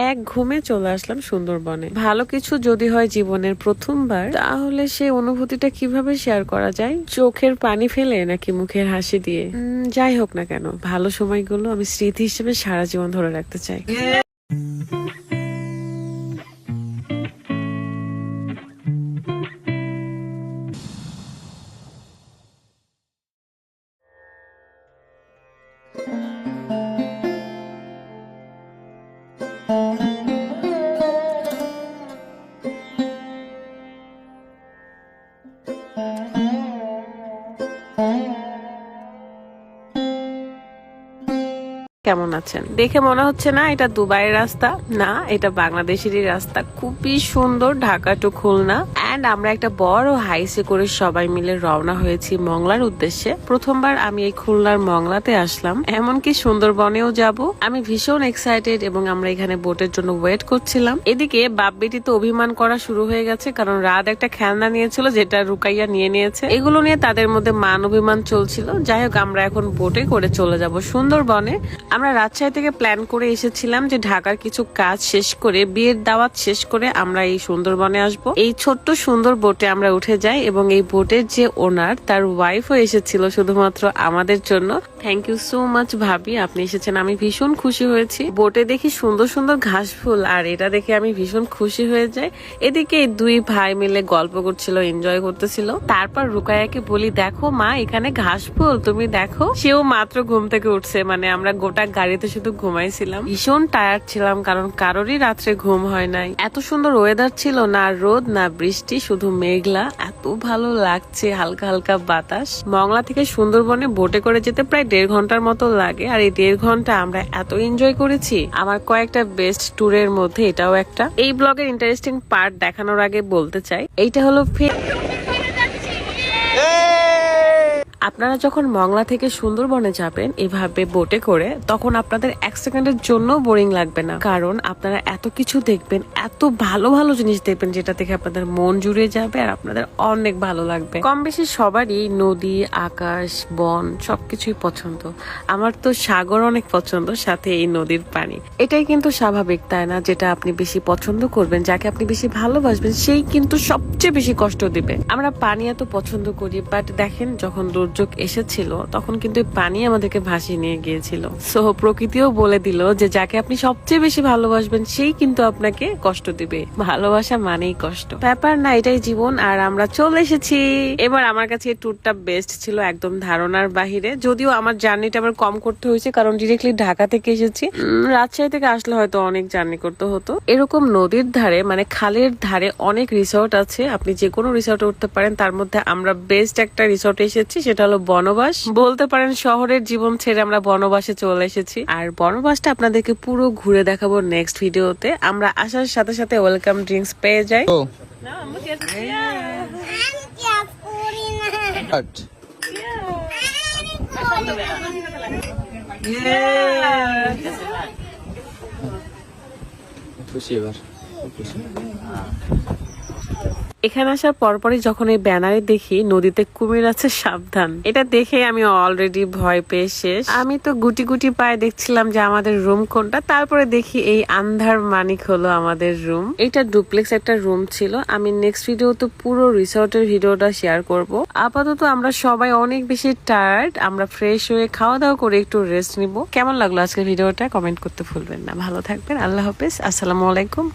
এক ঘুমে চলে আসলাম সুন্দরবনে। ভালো কিছু যদি হয় জীবনের প্রথমবার, তাহলে সেই অনুভূতিটা কিভাবে শেয়ার করা যায়? চোখের পানি ফেলে নাকি মুখের হাসি দিয়ে? যাই হোক না কেন, ভালো সময়গুলো আমি স্মৃতি হিসেবে সারা জীবন ধরে রাখতে চাই। কেমন আছেন? দেখে মনে হচ্ছে না এটা দুবাইয়ের রাস্তা, না এটা বাংলাদেশেরই রাস্তা। খুবই সুন্দর, ঢাকা টু খুলনা। এন্ড আমরা একটা বড় হাইসে করে সবাই মিলে রওনা হয়েছি মংলার উদ্দেশ্যে। প্রথমবার আমি এই খুলনার মংলাতে আসলাম, এমনকি সুন্দরবনেও যাব। আমি ভীষণ এক্সাইটেড এবং আমরা এখানে বোটের জন্য ওয়েট করছিলাম। এদিকে বাপ বেটি তো অভিমান করা শুরু হয়ে গেছে, কারণ রাত একটা খেলনা নিয়েছিল যেটা রুকাইয়া নিয়ে নিয়েছে। এগুলো নিয়ে তাদের মধ্যে মান অভিমান চলছিল। যাই হোক, আমরা এখন বোটে করে চলে যাব সুন্দরবনে। আমরা রাজশাহী থেকে প্ল্যান করে এসেছিলাম যে ঢাকার কিছু কাজ শেষ করে, বিয়ের দাওয়াত শেষ করে আমরা এই সুন্দরবনে আসব। এই ছোট্ট সুন্দর বোটে আমরা উঠে যাই এবং এই বোটের যে ওনার, তার ওয়াইফও এসেছিল শুধুমাত্র আমাদের জন্য। থ্যাংক ইউ সো মাচ ভাবি, আপনি এসেছেন, আমি ভীষণ খুশি হয়েছি। বোটে দেখি সুন্দর সুন্দর ঘাস ফুল, আর এটা দেখে আমি ভীষণ খুশি হয়ে যাই। এদিকে এই দুই ভাই মিলে গল্প করছিল, এনজয় করতেছিল। তারপর রুকায়াকে বলি, দেখো মা, এখানে ঘাস ফুল, তুমি দেখো। সেও মাত্র ঘুম থেকে উঠছে, মানে আমরা গোটা গাড়িতে শুধু ঘুমাইছিলাম। ভীষণ টায়ার্ড ছিলাম, কারণ কারোরই রাত্রে ঘুম হয় নাই। এত সুন্দর ওয়েদার ছিল, না রোদ না বৃষ্টি, শুধু মেঘলা। এত ভালো লাগছে, হালকা হালকা বাতাস। মংলা থেকে সুন্দরবনে বোটে করে যেতে প্রায় 1.5 ঘন্টার মতো লাগে, আর এই 1.5 ঘন্টা আমরা এত এনজয় করেছি। আমার কয়েকটা বেস্ট ট্যুরের মধ্যে এটাও একটা। এই ব্লগের ইন্টারেস্টিং পার্ট দেখানোর আগে বলতে চাই, এইটা হলো আপনারা যখন মংলা থেকে সুন্দরবনে যাবেন এভাবে বোটে করে, তখন আপনাদের 1 সেকেন্ডের জন্য বোরিং লাগবে না, কারণ আপনারা এত কিছু দেখবেন, এত ভালো ভালো জিনিস দেখবেন, যেটা থেকে আপনাদের মন জুড়ে যাবে আর আপনাদের অনেক ভালো লাগবে। কম বেশি সবারই নদী, আকাশ, বন সবকিছুই পছন্দ। আমার তো সাগর অনেক পছন্দ, সাথে এই নদীর পানি। এটাই কিন্তু স্বাভাবিক, তাই না? যেটা আপনি বেশি পছন্দ করবেন, যাকে আপনি বেশি ভালোবাসবেন, সেই কিন্তু সবচেয়ে বেশি কষ্ট দিবে। আমরা পানি এত পছন্দ করি, বাট দেখেন যখন দুর্যোগ এসেছিল তখন কিন্তু পানি আমাদেরকে ভাসিয়ে নিয়ে গিয়েছিল। সো প্রকৃতিও বলে দিল যে যাকে আপনি সবচেয়ে বেশি ভালোবাসবেন সেই কিন্তু আপনাকে কষ্ট দিবে। ভালোবাসা মানেই কষ্ট, ব্যাপার না, এটাই জীবন। আর আমরা চলে এসেছি। এবার আমার কাছে এই ট্যুরটা বেস্ট ছিল, একদম ধারণার বাহিরে। যদিও আমার জার্নিটা আবার কম করতে হয়েছে, কারণ ডিরেক্টলি ঢাকা থেকে এসেছি। রাজশাহী থেকে আসলে হয়তো অনেক জার্নি করতে হতো। এরকম নদীর ধারে, মানে খালের ধারে অনেক রিসোর্ট আছে, আপনি যে কোনো রিসোর্টে উঠতে পারেন। তার মধ্যে আমরা বেস্ট একটা রিসোর্টে এসেছি, সেটা হলো বনবাস। বলতে পারেন শহরের জীবন ছেড়ে আমরা বনবাসে চলে এসেছি। আর বনবাসটা আপনাদেরকে পুরো ঘুরে দেখাবো নেক্সট ভিডিওতে। আমরা আসার সাথে সাথে ওয়েলকাম ড্রিঙ্কস পেয়ে যাই। এখানে আসার পরপরই যখন এই ব্যানারে দেখি নদীতে কুমির আছে, সাবধান, এটা দেখে আমি অলরেডি ভয় পেয়ে শেষ। আমি তো গুটি গুটি পায়ে দেখছিলাম যে আমাদের রুম কোনটা। তারপরে দেখি এই আন্ধার মানিক হলো আমাদের রুম। এটা ডুপ্লেক্স একটা রুম ছিল। আমি নেক্সট ভিডিওতে পুরো রিসোর্টের ভিডিওটা শেয়ার করব। আপাতত আমরা সবাই অনেক বেশি টায়ার্ড, আমরা ফ্রেশ হয়ে খাওয়া দাওয়া করে একটু রেস্ট নিব। কেমন লাগলো আজকের ভিডিওটা কমেন্ট করতে ভুলবেন না। ভালো থাকবেন, আল্লাহ হাফেজ, আসসালামু আলাইকুম।